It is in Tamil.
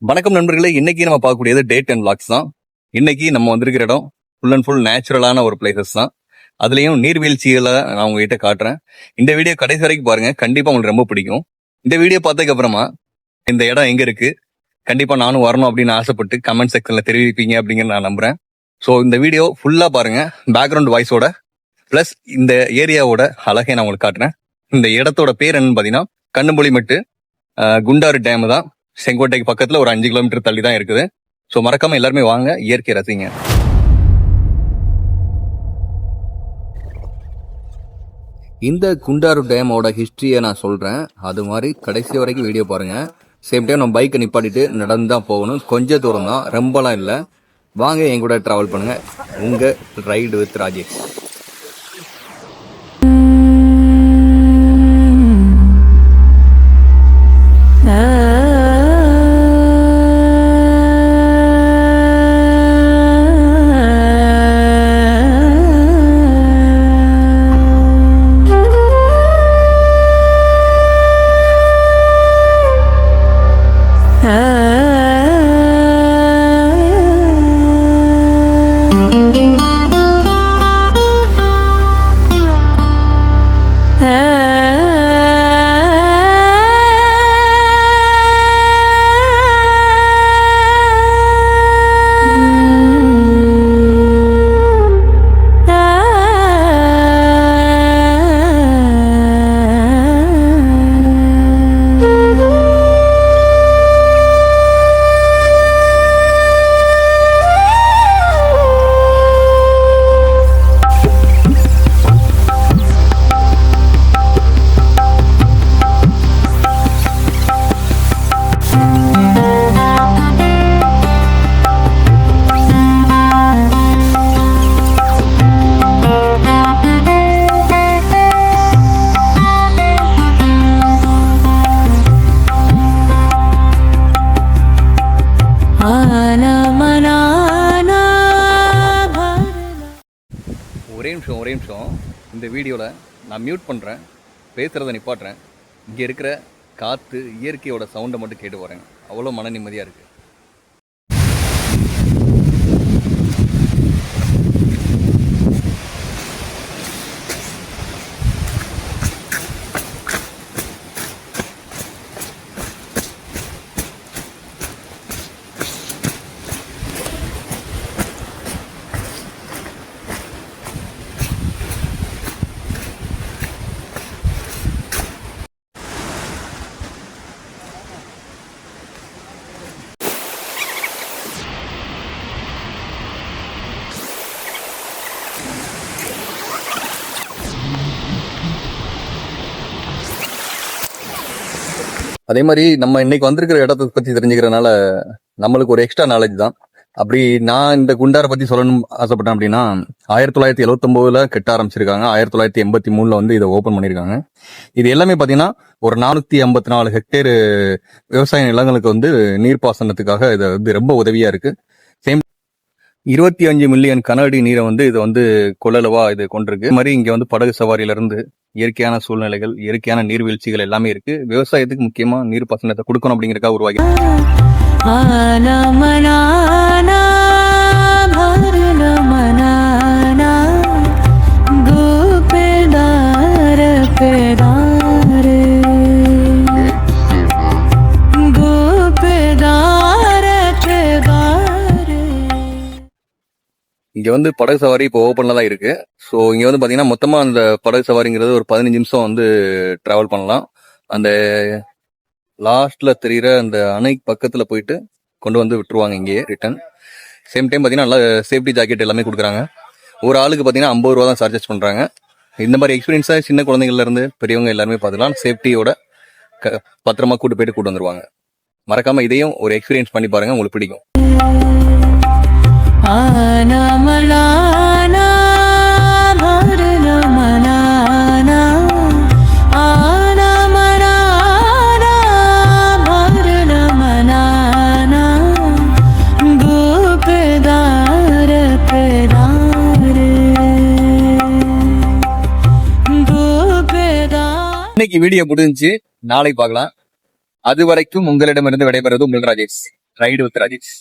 வணக்கம் நண்பர்களே, இன்னைக்கு நம்ம பார்க்கக்கூடியது டே 10 vlogs தான். இன்னைக்கு நம்ம வந்திருக்கிற இடம் ஃபுல் அண்ட் ஃபுல் நேச்சுரலான ஒரு பிளேசஸ் தான். அதுலயும் நீர்வீழ்ச்சிகளை நான் உங்ககிட்ட காட்டுறேன். இந்த வீடியோ கடைசி வரைக்கும் பாருங்க, கண்டிப்பா உங்களுக்கு ரொம்ப பிடிக்கும். இந்த வீடியோ பார்த்ததுக்கு அப்புறமா இந்த இடம் எங்க இருக்கு, கண்டிப்பா நானும் வரணும் அப்படின்னு ஆசைப்பட்டு கமெண்ட் செக்ஷன்ல தெரிவிப்பீங்க அப்படிங்கிற நான் நம்புறேன். ஸோ இந்த வீடியோ ஃபுல்லா பாருங்க, பேக்ரவுண்ட் வாய்ஸோட பிளஸ் இந்த ஏரியாவோட அழகை நான் உங்களுக்கு காட்டுறேன். இந்த இடத்தோட பேர் என்னன்னு பாத்தீங்கன்னா கண்ணும்புலிமெட்டு குண்டாறு டேம் தான். செங்கோட்டைக்கு பக்கத்துல ஒரு 5 கிலோமீட்டர் தள்ளி தான் இருக்குது. ஸோ மறக்காம எல்லாருமே வாங்க, இயற்கை ரசிங்க. இந்த குண்டாறு டேமோட ஹிஸ்டரியை நான் சொல்றேன், அது மாதிரி கடைசி வரைக்கும் வீடியோ பாருங்க. சேம் டைம் நம்ம பைக்கை நிப்பாட்டிட்டு நடந்து தான் போகணும். கொஞ்சம் தூரம் தான், ரொம்பலாம் இல்லை. வாங்க என் கூட டிராவல் பண்ணுங்க. உங்க ரைடு வித் ராஜேஷ். ஒரே நிமிஷம் இந்த வீடியோவில் நான் மியூட் பண்ணுறேன், பேசுகிறத நிப்பாட்டுறேன். இங்கே இருக்கிற காற்று, இயற்கையோட சவுண்டை மட்டும் கேட்டு வரேன். அவ்வளோ மன நிம்மதியாக இருக்குது. அதே மாதிரி நம்ம இன்னைக்கு வந்திருக்கிற இடத்தை பத்தி தெரிஞ்சுக்கிறதுனால நம்மளுக்கு ஒரு எக்ஸ்ட்ரா நாலேஜ் தான். அப்படி நான் இந்த குண்டாரை பத்தி சொல்லணும் ஆசைப்பட்டேன் அப்படின்னா, 1979 கட்ட ஆரம்பிச்சிருக்காங்க. 1983 வந்து இதை ஓபன் பண்ணியிருக்காங்க. இது எல்லாமே பாத்தீங்கன்னா ஒரு 454 ஹெக்டேர் விவசாய நிலங்களுக்கு வந்து நீர்ப்பாசனத்துக்காக இது வந்து ரொம்ப உதவியா இருக்கு. சேம் 25 மில்லியன் கன அடி நீரை வந்து இது வந்து கொள்ளளவா இது கொண்டிருக்கு. மாதிரி இங்க வந்து படகு சவாரியில இருந்து இயற்கையான சூழ்நிலைகள், இயற்கையான நீர்வீழ்ச்சிகள் எல்லாமே இருக்கு. விவசாயத்துக்கு முக்கியமா நீர் பாசனத்தை கொடுக்கணும் அப்படிங்கறதுக்காக உருவாகி இங்க வந்து படகு சவாரி இப்போ ஓப்பன்ல தான் இருக்கு. ஸோ இங்க வந்து பாத்தீங்கன்னா மொத்தமா அந்த படகு சவாரிங்கிறது ஒரு 15 நிமிஷம் வந்து டிராவல் பண்ணலாம். அந்த லாஸ்ட்ல தெரியுற அந்த அணை பக்கத்துல போயிட்டு கொண்டு வந்து விட்டுருவாங்க இங்கேயே ரிட்டர்ன். சேம் டைம் பாத்தீங்கன்னா நல்லா சேஃப்டி ஜாக்கெட் எல்லாமே கொடுக்குறாங்க. ஒரு ஆளுக்கு பாத்தீங்கன்னா 50 ரூபா தான் சார்ஜஸ் பண்றாங்க. இந்த மாதிரி எக்ஸ்பீரியன்ஸா சின்ன குழந்தைங்கள்ல இருந்து பெரியவங்க எல்லாருமே பார்த்துக்கலாம். சேஃப்டியோட பத்திரமா கூட்டு போயிட்டு கூட்டு வந்துருவாங்க. மறக்காம இதையும் ஒரு எக்ஸ்பீரியன்ஸ் பண்ணி பாருங்க, உங்களுக்கு பிடிக்கும். இன்னைக்கு வீடியோ முடிஞ்சு நாளை பார்க்கலாம். அது வரைக்கும் உங்களிடமிருந்து விடைபெறுவது உங்கள் ராஜேஷ். Ride with Rajesh.